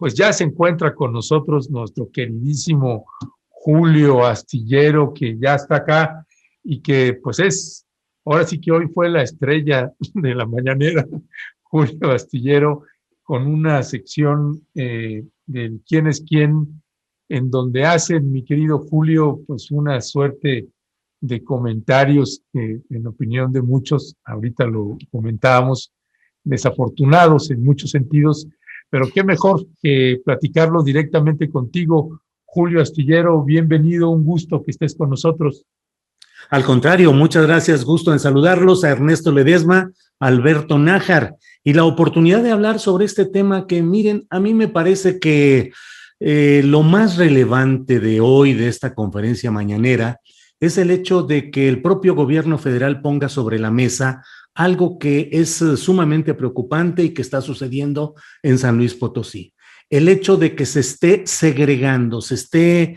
pues ya se encuentra con nosotros nuestro queridísimo Julio Astillero, que ya está acá y que pues ahora sí que hoy fue la estrella de la mañanera, Julio Astillero, con una sección del quién es quién, en donde hace, mi querido Julio, pues una suerte de comentarios que en opinión de muchos, ahorita lo comentábamos, desafortunados en muchos sentidos, pero qué mejor que platicarlo directamente contigo, Julio Astillero. Bienvenido, un gusto que estés con nosotros. Al contrario, muchas gracias, gusto en saludarlos, a Ernesto Ledesma, a Alberto Nájar, y la oportunidad de hablar sobre este tema que, miren, a mí me parece que lo más relevante de hoy, de esta conferencia mañanera, es el hecho de que el propio gobierno federal ponga sobre la mesa algo que es sumamente preocupante y que está sucediendo en San Luis Potosí. El hecho de que se esté segregando, se esté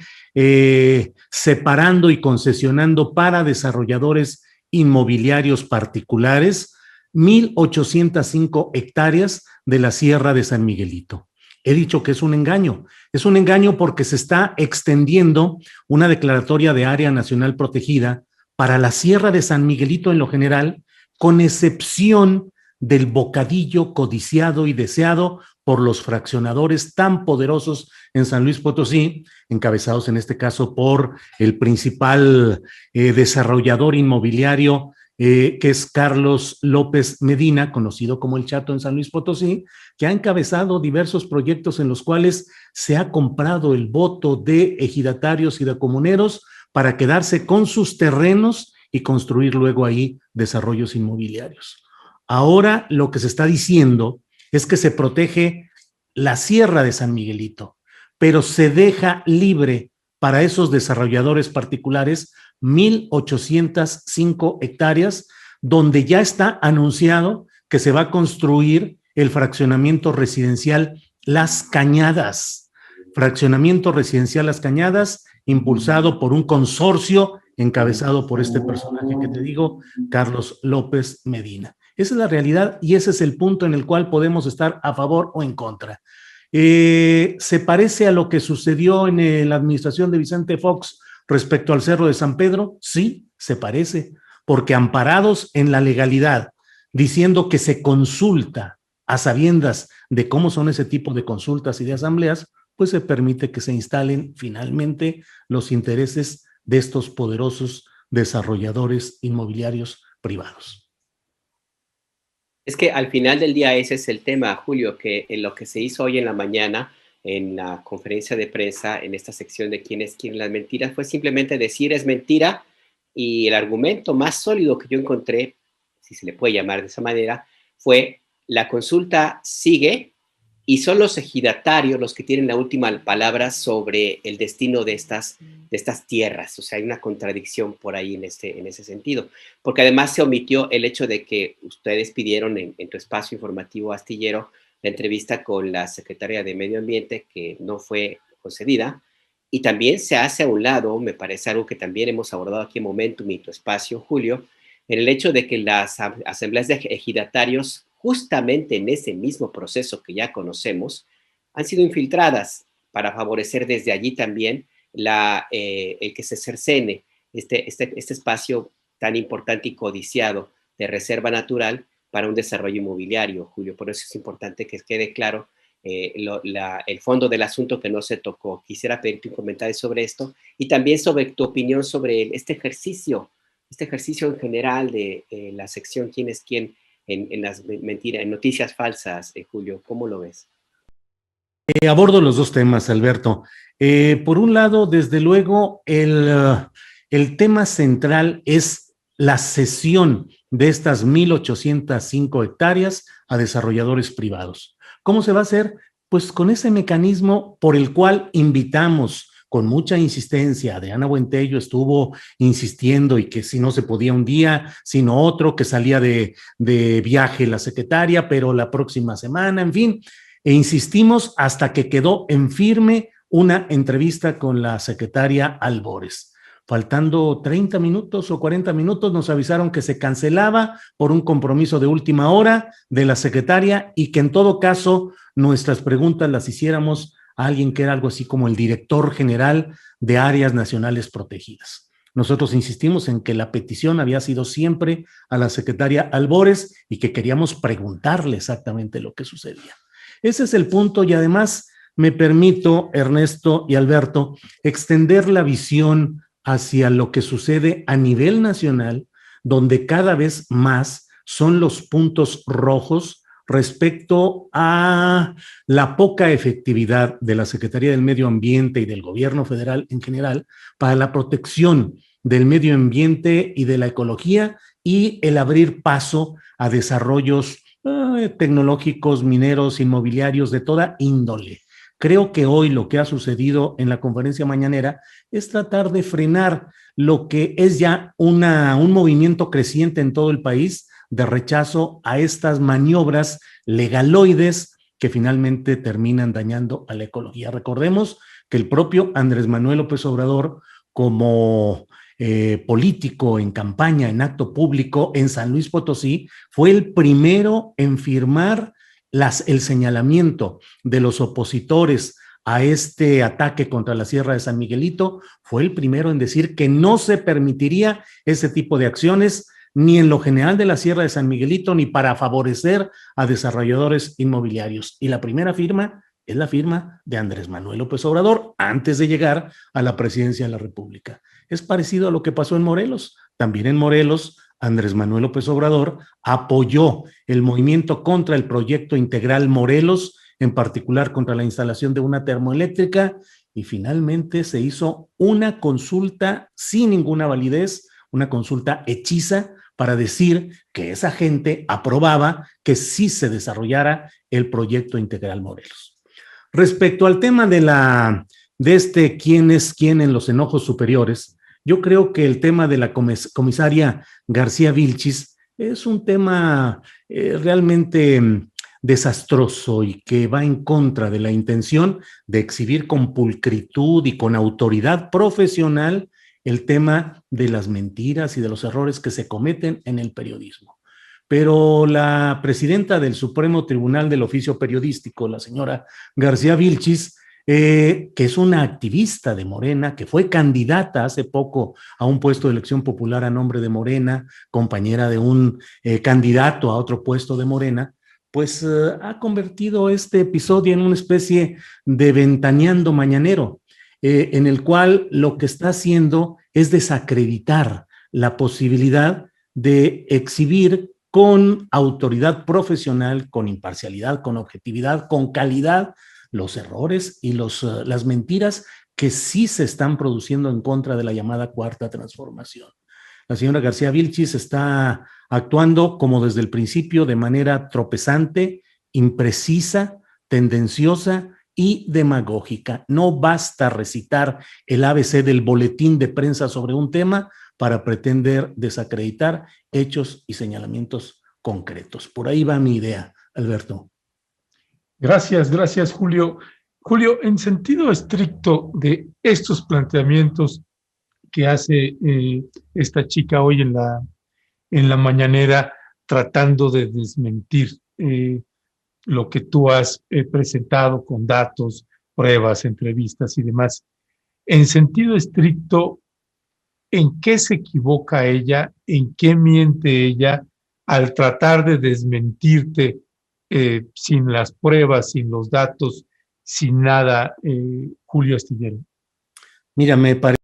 separando y concesionando para desarrolladores inmobiliarios particulares 1,805 hectáreas de la Sierra de San Miguelito. He dicho que es un engaño porque se está extendiendo una declaratoria de área nacional protegida para la Sierra de San Miguelito en lo general, con excepción del bocadillo codiciado y deseado por los fraccionadores tan poderosos en San Luis Potosí, encabezados en este caso por el principal desarrollador inmobiliario, que es Carlos López Medina, conocido como El Chato en San Luis Potosí, que ha encabezado diversos proyectos en los cuales se ha comprado el voto de ejidatarios y de comuneros para quedarse con sus terrenos y construir luego ahí desarrollos inmobiliarios. Ahora lo que se está diciendo es que se protege la Sierra de San Miguelito, pero se deja libre para esos desarrolladores particulares 1,805 hectáreas, donde ya está anunciado que se va a construir el fraccionamiento residencial Las Cañadas. Fraccionamiento residencial Las Cañadas, impulsado por un consorcio encabezado por este personaje que te digo, Carlos López Medina. Esa es la realidad y ese es el punto en el cual podemos estar a favor o en contra. ¿Se parece a lo que sucedió en la administración de Vicente Fox respecto al Cerro de San Pedro? Sí, se parece, porque amparados en la legalidad, diciendo que se consulta a sabiendas de cómo son ese tipo de consultas y de asambleas, pues se permite que se instalen finalmente los intereses de estos poderosos desarrolladores inmobiliarios privados. Es que al final del día ese es el tema, Julio, que en lo que se hizo hoy en la mañana, en la conferencia de prensa, en esta sección de quién es quién las mentiras, fue simplemente decir es mentira, y el argumento más sólido que yo encontré, si se le puede llamar de esa manera, fue la consulta sigue y son los ejidatarios los que tienen la última palabra sobre el destino de estas tierras. O sea, hay una contradicción por ahí en ese sentido. Porque además se omitió el hecho de que ustedes pidieron en tu espacio informativo astillero la entrevista con la secretaria de Medio Ambiente, que no fue concedida. Y también se hace a un lado, me parece algo que también hemos abordado aquí en Momentum y tu espacio, Julio, en el hecho de que las asambleas de ejidatarios, justamente en ese mismo proceso que ya conocemos, han sido infiltradas para favorecer desde allí también el que se cercene este espacio tan importante y codiciado de reserva natural para un desarrollo inmobiliario, Julio. Por eso es importante que quede claro el fondo del asunto que no se tocó. Quisiera pedirte un comentario sobre esto y también sobre tu opinión sobre este ejercicio en general de la sección quién es quién en las mentiras, en noticias falsas, Julio. ¿Cómo lo ves? Abordo los dos temas, Alberto. Por un lado, desde luego, el tema central es la cesión de estas 1,805 hectáreas a desarrolladores privados. ¿Cómo se va a hacer? Pues con ese mecanismo por el cual invitamos con mucha insistencia. Adriana Buentello estuvo insistiendo y que si no se podía un día, sino otro, que salía de viaje la secretaria, pero la próxima semana, en fin. E insistimos hasta que quedó en firme una entrevista con la secretaria Albores. faltando 30 minutos o 40 minutos, nos avisaron que se cancelaba por un compromiso de última hora de la secretaria y que en todo caso nuestras preguntas las hiciéramos a alguien que era algo así como el director general de áreas nacionales protegidas. Nosotros insistimos en que la petición había sido siempre a la secretaria Albores y que queríamos preguntarle exactamente lo que sucedía. Ese es el punto y además me permito, Ernesto y Alberto, extender la visión hacia lo que sucede a nivel nacional, donde cada vez más son los puntos rojos respecto a la poca efectividad de la Secretaría del Medio Ambiente y del gobierno federal en general para la protección del medio ambiente y de la ecología y el abrir paso a desarrollos tecnológicos, mineros, inmobiliarios de toda índole. Creo que hoy lo que ha sucedido en la conferencia mañanera es tratar de frenar lo que es ya un movimiento creciente en todo el país de rechazo a estas maniobras legaloides que finalmente terminan dañando a la ecología. Recordemos que el propio Andrés Manuel López Obrador, como político en campaña, en acto público en San Luis Potosí, fue el primero en firmar el señalamiento de los opositores a este ataque contra la Sierra de San Miguelito, fue el primero en decir que no se permitiría ese tipo de acciones ni en lo general de la Sierra de San Miguelito, ni para favorecer a desarrolladores inmobiliarios. Y la primera firma es la firma de Andrés Manuel López Obrador antes de llegar a la presidencia de la República. Es parecido a lo que pasó en Morelos. También en Morelos, Andrés Manuel López Obrador apoyó el movimiento contra el proyecto integral Morelos, en particular contra la instalación de una termoeléctrica, y finalmente se hizo una consulta sin ninguna validez, una consulta hechiza para decir que esa gente aprobaba que sí se desarrollara el proyecto integral Morelos. Respecto al tema de quién es quién en los enojos superiores, yo creo que el tema de la comisaria García Vilchis es un tema realmente desastroso y que va en contra de la intención de exhibir con pulcritud y con autoridad profesional el tema de las mentiras y de los errores que se cometen en el periodismo. Pero la presidenta del Supremo Tribunal del Oficio Periodístico, la señora García Vilchis, que es una activista de Morena, que fue candidata hace poco a un puesto de elección popular a nombre de Morena, compañera de un candidato a otro puesto de Morena, pues ha convertido este episodio en una especie de ventaneando mañanero, en el cual lo que está haciendo es desacreditar la posibilidad de exhibir con autoridad profesional, con imparcialidad, con objetividad, con calidad, los errores y las mentiras que sí se están produciendo en contra de la llamada Cuarta Transformación. La señora García Vilchis está actuando como desde el principio de manera tropezante, imprecisa, tendenciosa y demagógica. No basta recitar el ABC del boletín de prensa sobre un tema para pretender desacreditar hechos y señalamientos concretos. Por ahí va mi idea, Alberto. Gracias, Julio. Julio, en sentido estricto de estos planteamientos que hace esta chica hoy en la mañanera, tratando de desmentir lo que tú has presentado con datos, pruebas, entrevistas y demás. En sentido estricto, ¿en qué se equivoca ella? ¿En qué miente ella al tratar de desmentirte sin las pruebas, sin los datos, sin nada, Julio Astillero? Mira, me parece,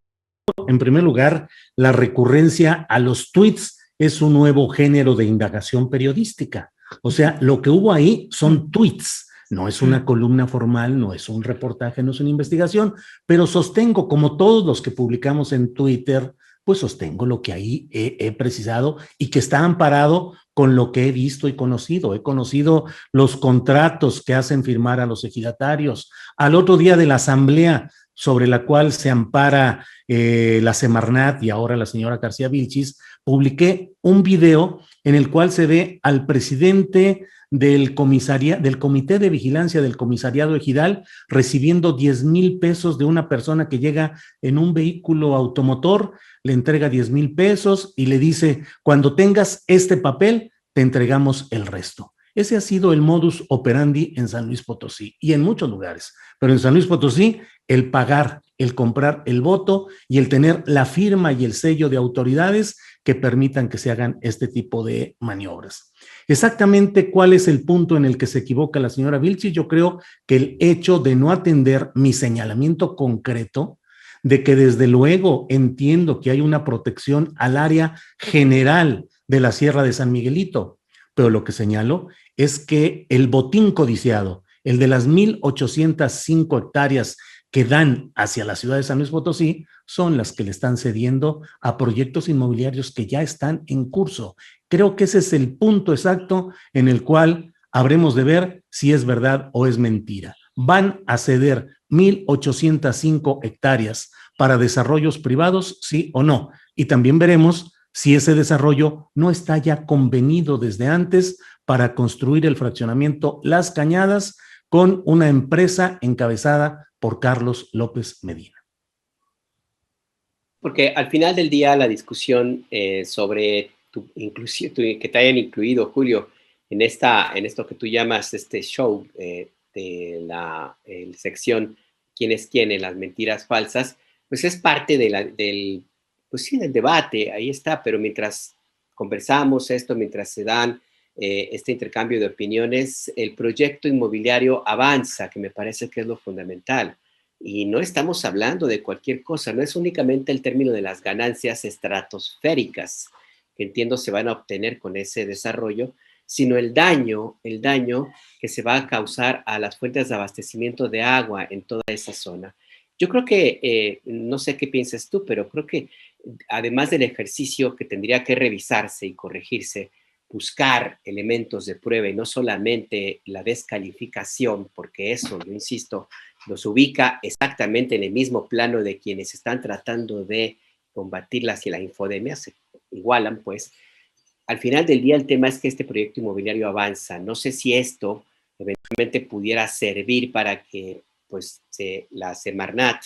en primer lugar, la recurrencia a los tweets es un nuevo género de indagación periodística. O sea, lo que hubo ahí son tweets, no es una columna formal, no es un reportaje, no es una investigación, pero sostengo, como todos los que publicamos en Twitter, pues sostengo lo que ahí he precisado y que está amparado con lo que he visto y conocido. He conocido los contratos que hacen firmar a los ejidatarios. Al otro día de la asamblea sobre la cual se ampara la Semarnat y ahora la señora García Vilchis, publiqué un video en el cual se ve al presidente del Comité de Vigilancia del Comisariado Ejidal recibiendo 10,000 pesos de una persona que llega en un vehículo automotor, le entrega 10,000 pesos y le dice, cuando tengas este papel, te entregamos el resto. Ese ha sido el modus operandi en San Luis Potosí y en muchos lugares, pero en San Luis Potosí el pagar, el comprar el voto y el tener la firma y el sello de autoridades que permitan que se hagan este tipo de maniobras. Exactamente cuál es el punto en el que se equivoca la señora Vilchis. Yo creo que el hecho de no atender mi señalamiento concreto de que desde luego entiendo que hay una protección al área general de la Sierra de San Miguelito, pero lo que señalo es que el botín codiciado, el de las 1,805 hectáreas que dan hacia la ciudad de San Luis Potosí, son las que le están cediendo a proyectos inmobiliarios que ya están en curso. Creo que ese es el punto exacto en el cual habremos de ver si es verdad o es mentira. ¿Van a ceder 1,805 hectáreas para desarrollos privados, sí o no? Y también veremos si ese desarrollo no está ya convenido desde antes para construir el fraccionamiento Las Cañadas con una empresa encabezada por Carlos López Medina. Porque al final del día la discusión sobre que te hayan incluido, Julio, en esto que tú llamas este show de la sección ¿Quién es quién en las mentiras falsas? Pues es parte del debate, ahí está, pero mientras conversamos esto, mientras se dan este intercambio de opiniones, el proyecto inmobiliario avanza, que me parece que es lo fundamental. Y no estamos hablando de cualquier cosa, no es únicamente el término de las ganancias estratosféricas que entiendo se van a obtener con ese desarrollo, sino el daño que se va a causar a las fuentes de abastecimiento de agua en toda esa zona. Yo creo que, no sé qué piensas tú, pero creo que además del ejercicio que tendría que revisarse y corregirse, buscar elementos de prueba y no solamente la descalificación, porque eso, yo insisto, los ubica exactamente en el mismo plano de quienes están tratando de combatirlas y la infodemia, se igualan, pues. Al final del día el tema es que este proyecto inmobiliario avanza. No sé si esto eventualmente pudiera servir para que pues, la Semarnat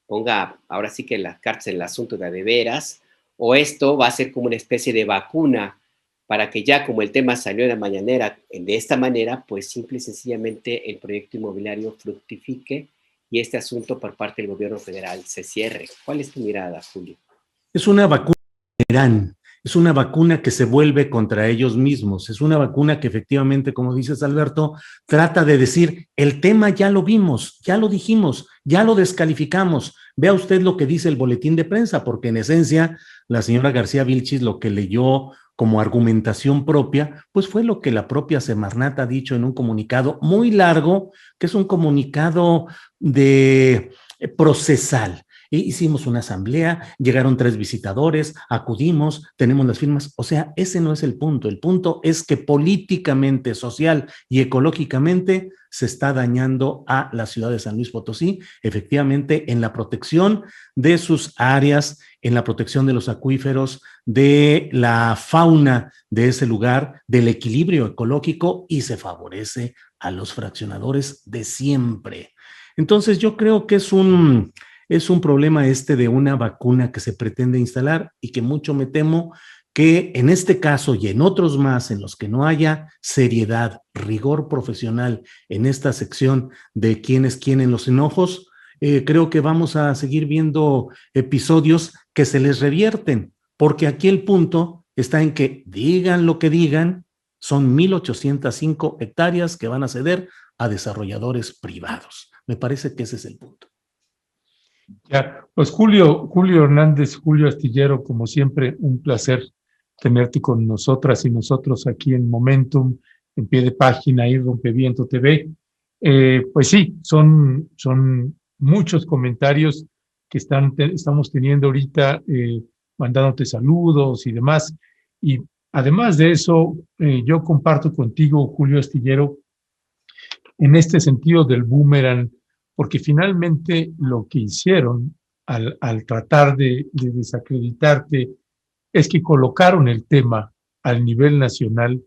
ponga ahora sí que las cartas en el asunto de veras, o esto va a ser como una especie de vacuna para que ya como el tema salió en la mañanera de esta manera, pues simple y sencillamente el proyecto inmobiliario fructifique y este asunto por parte del gobierno federal se cierre. ¿Cuál es tu mirada, Julio? Es una vacuna gran. Es una vacuna que se vuelve contra ellos mismos. Es una vacuna que efectivamente, como dices, Alberto, trata de decir, el tema ya lo vimos, ya lo dijimos, ya lo descalificamos. Vea usted lo que dice el boletín de prensa, porque en esencia la señora García Vilchis lo que leyó como argumentación propia, pues fue lo que la propia Semarnat ha dicho en un comunicado muy largo, que es un comunicado de procesal. Hicimos una asamblea, llegaron 3 visitadores, acudimos, tenemos las firmas. O sea, ese no es el punto. El punto es que políticamente, social y ecológicamente se está dañando a la ciudad de San Luis Potosí, efectivamente en la protección de sus áreas, en la protección de los acuíferos, de la fauna de ese lugar, del equilibrio ecológico, y se favorece a los fraccionadores de siempre. Entonces yo creo que es un problema de una vacuna que se pretende instalar y que mucho me temo que en este caso y en otros más en los que no haya seriedad, rigor profesional en esta sección de quién es quién en los enojos, creo que vamos a seguir viendo episodios que se les revierten, porque aquí el punto está en que digan lo que digan, son 1,805 hectáreas que van a ceder a desarrolladores privados. Me parece que ese es el punto. Ya, pues Julio Hernández, Julio Astillero, como siempre, un placer tenerte con nosotras y nosotros aquí en Momentum, en Pie de Página y Rompeviento TV. Pues sí, son muchos comentarios que estamos teniendo ahorita, mandándote saludos y demás. Y además de eso, yo comparto contigo, Julio Astillero, en este sentido del boomerang, porque finalmente lo que hicieron al tratar de desacreditarte es que colocaron el tema al nivel nacional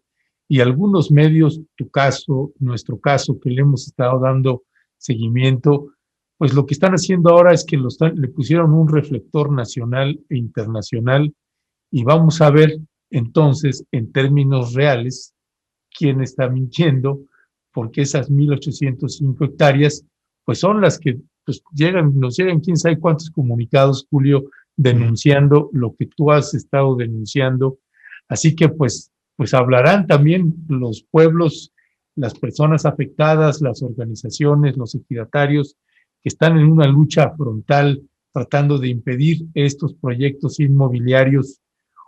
y algunos medios, tu caso, nuestro caso, que le hemos estado dando seguimiento, pues lo que están haciendo ahora es que le pusieron un reflector nacional e internacional y vamos a ver entonces en términos reales quién está mintiendo, porque esas 1,805 hectáreas pues son las que pues, nos llegan quién sabe cuántos comunicados, Julio, denunciando lo que tú has estado denunciando. Así que pues hablarán también los pueblos, las personas afectadas, las organizaciones, los ejidatarios que están en una lucha frontal tratando de impedir estos proyectos inmobiliarios.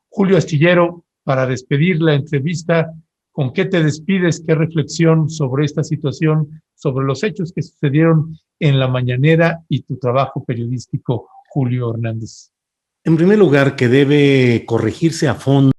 Julio Astillero, para despedir la entrevista, ¿con qué te despides? ¿Qué reflexión sobre esta situación, sobre los hechos que sucedieron en la mañanera y tu trabajo periodístico, Julio Hernández? En primer lugar, que debe corregirse a fondo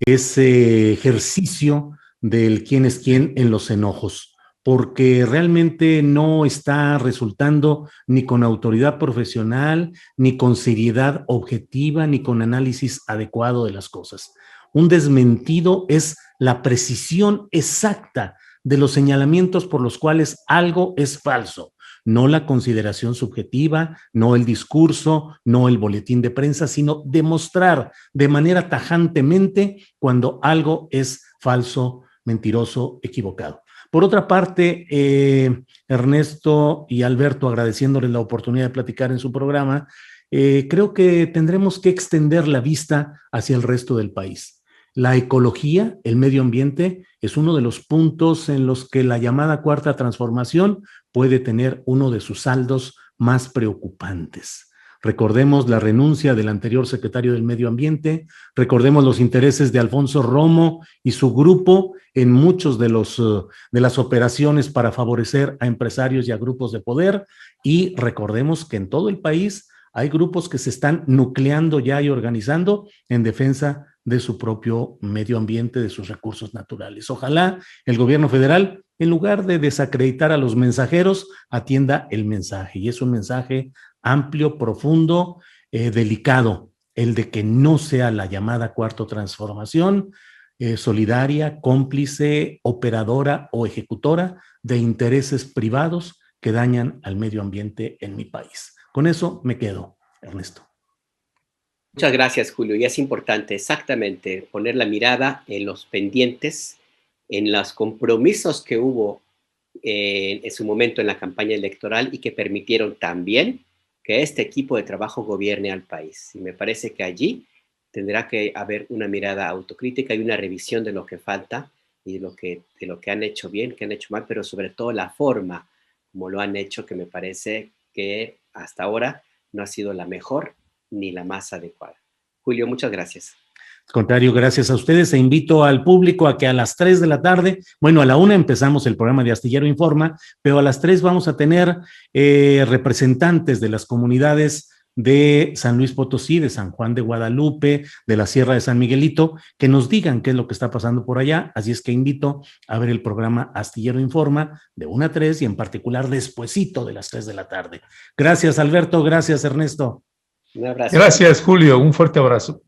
ese ejercicio del quién es quién en los enojos, porque realmente no está resultando ni con autoridad profesional, ni con seriedad objetiva, ni con análisis adecuado de las cosas. Un desmentido es la precisión exacta de los señalamientos por los cuales algo es falso, no la consideración subjetiva, no el discurso, no el boletín de prensa, sino demostrar de manera tajantemente cuando algo es falso, mentiroso, equivocado. Por otra parte, Ernesto y Alberto, agradeciéndoles la oportunidad de platicar en su programa, creo que tendremos que extender la vista hacia el resto del país. La ecología, el medio ambiente, es uno de los puntos en los que la llamada cuarta transformación puede tener uno de sus saldos más preocupantes. Recordemos la renuncia del anterior secretario del Medio Ambiente, recordemos los intereses de Alfonso Romo y su grupo en muchos de las operaciones para favorecer a empresarios y a grupos de poder, y recordemos que en todo el país hay grupos que se están nucleando ya y organizando en defensa de su propio medio ambiente, de sus recursos naturales. Ojalá el gobierno federal, en lugar de desacreditar a los mensajeros, atienda el mensaje. Y es un mensaje amplio, profundo, delicado, el de que no sea la llamada cuarta transformación solidaria, cómplice, operadora o ejecutora de intereses privados que dañan al medio ambiente en mi país. Con eso me quedo, Ernesto. Muchas gracias, Julio. Y es importante exactamente poner la mirada en los pendientes, en los compromisos que hubo en su momento en la campaña electoral y que permitieron también que este equipo de trabajo gobierne al país. Y me parece que allí tendrá que haber una mirada autocrítica y una revisión de lo que falta y de lo que han hecho bien, que han hecho mal, pero sobre todo la forma como lo han hecho, que me parece que hasta ahora no ha sido la mejor ni la más adecuada. Julio, muchas gracias. Al contrario, gracias a ustedes. E invito al público a que a las 3 de la tarde, bueno, a la 1 empezamos el programa de Astillero Informa, pero a las 3 vamos a tener representantes de las comunidades de San Luis Potosí, de San Juan de Guadalupe, de la Sierra de San Miguelito, que nos digan qué es lo que está pasando por allá. Así es que invito a ver el programa Astillero Informa de 1 a 3 y en particular despuesito de las 3 de la tarde. Gracias, Alberto. Gracias, Ernesto. Un abrazo. Gracias, Julio. Un fuerte abrazo.